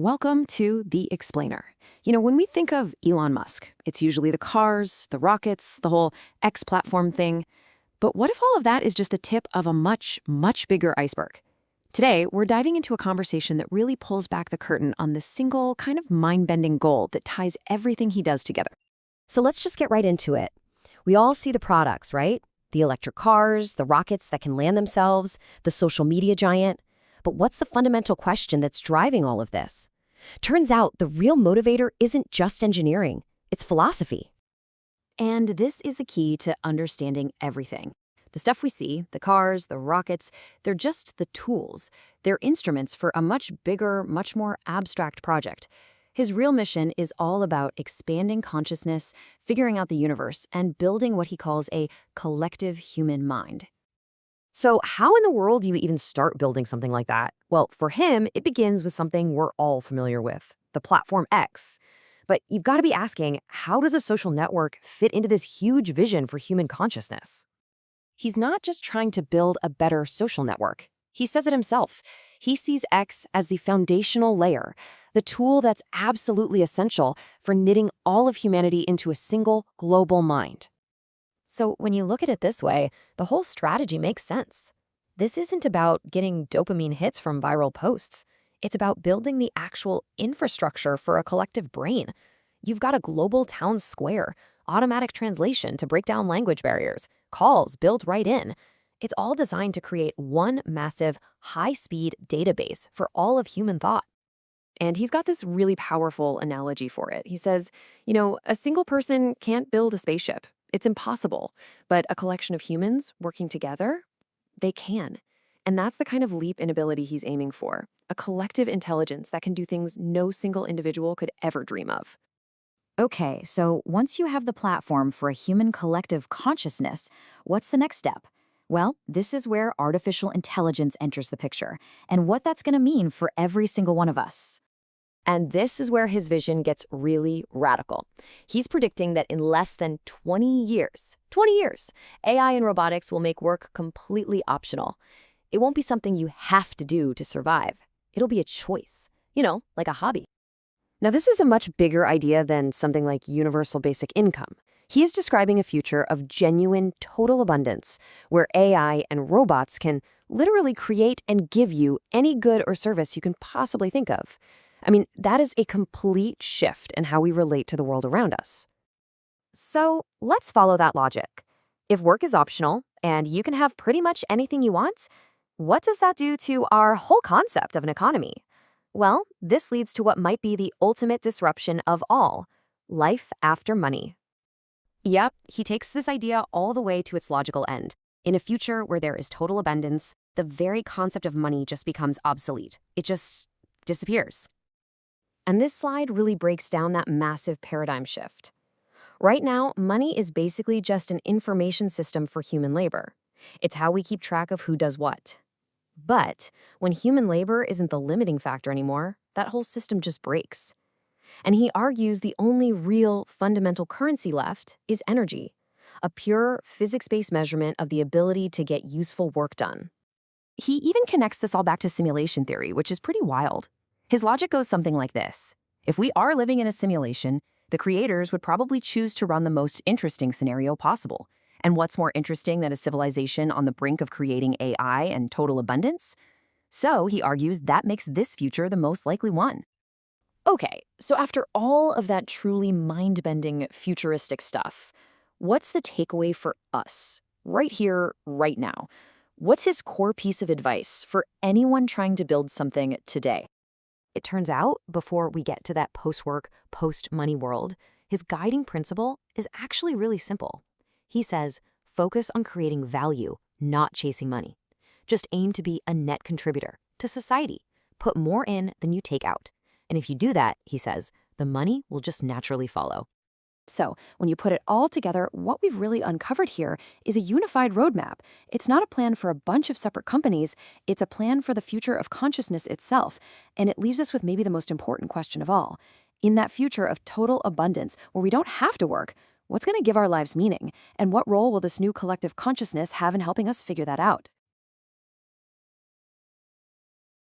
Welcome to The Explainer. When we think of Elon Musk, it's usually the cars, the rockets, the whole X platform thing. But what if all of that is just the tip of a much, much bigger iceberg? Today, we're diving into a conversation that really pulls back the curtain on the single, kind of mind-bending goal that ties everything he does together. So let's just get right into it. We all see the products, right? The electric cars, the rockets that can land themselves, the social media giant. But what's the fundamental question that's driving all of this? Turns out the real motivator isn't just engineering, it's philosophy. And this is the key to understanding everything. The stuff we see, the cars, the rockets, they're just the tools. They're instruments for a much bigger, much more abstract project. His real mission is all about expanding consciousness, figuring out the universe, and building what he calls a collective human mind. So how in the world do you even start building something like that? Well, for him, it begins with something we're all familiar with, the platform X. But you've got to be asking, how does a social network fit into this huge vision for human consciousness? He's not just trying to build a better social network. He says it himself. He sees X as the foundational layer, the tool that's absolutely essential for knitting all of humanity into a single global mind. So when you look at it this way, the whole strategy makes sense. This isn't about getting dopamine hits from viral posts. It's about building the actual infrastructure for a collective brain. You've got a global town square, automatic translation to break down language barriers, calls built right in. It's all designed to create one massive, high-speed database for all of human thought. And he's got this really powerful analogy for it. He says, a single person can't build a spaceship. It's impossible. But a collection of humans working together, they can. And that's the kind of leap in ability he's aiming for, a collective intelligence that can do things no single individual could ever dream of. Okay, so once you have the platform for a human collective consciousness, what's the next step? Well, this is where artificial intelligence enters the picture, and what that's going to mean for every single one of us. And this is where his vision gets really radical. He's predicting that in less than 20 years, AI and robotics will make work completely optional. It won't be something you have to do to survive. It'll be a choice, like a hobby. Now, this is a much bigger idea than something like universal basic income. He is describing a future of genuine total abundance, where AI and robots can literally create and give you any good or service you can possibly think of. I mean, that is a complete shift in how we relate to the world around us. So let's follow that logic. If work is optional and you can have pretty much anything you want, what does that do to our whole concept of an economy? Well, this leads to what might be the ultimate disruption of all, life after money. Yep, he takes this idea all the way to its logical end. In a future where there is total abundance, the very concept of money just becomes obsolete. It just disappears. And this slide really breaks down that massive paradigm shift. Right now, money is basically just an information system for human labor. It's how we keep track of who does what. But when human labor isn't the limiting factor anymore, that whole system just breaks. And he argues the only real fundamental currency left is energy, a pure physics-based measurement of the ability to get useful work done. He even connects this all back to simulation theory, which is pretty wild. His logic goes something like this. If we are living in a simulation, the creators would probably choose to run the most interesting scenario possible. And what's more interesting than a civilization on the brink of creating AI and total abundance? So, he argues, that makes this future the most likely one. Okay, so after all of that truly mind-bending futuristic stuff, what's the takeaway for us, right here, right now? What's his core piece of advice for anyone trying to build something today? It turns out, before we get to that post-work, post-money world, his guiding principle is actually really simple. He says, focus on creating value, not chasing money. Just aim to be a net contributor to society. Put more in than you take out. And if you do that, he says, the money will just naturally follow. So, when you put it all together, what we've really uncovered here is a unified roadmap. It's not a plan for a bunch of separate companies, it's a plan for the future of consciousness itself. And it leaves us with maybe the most important question of all. In that future of total abundance, where we don't have to work, what's going to give our lives meaning? And what role will this new collective consciousness have in helping us figure that out?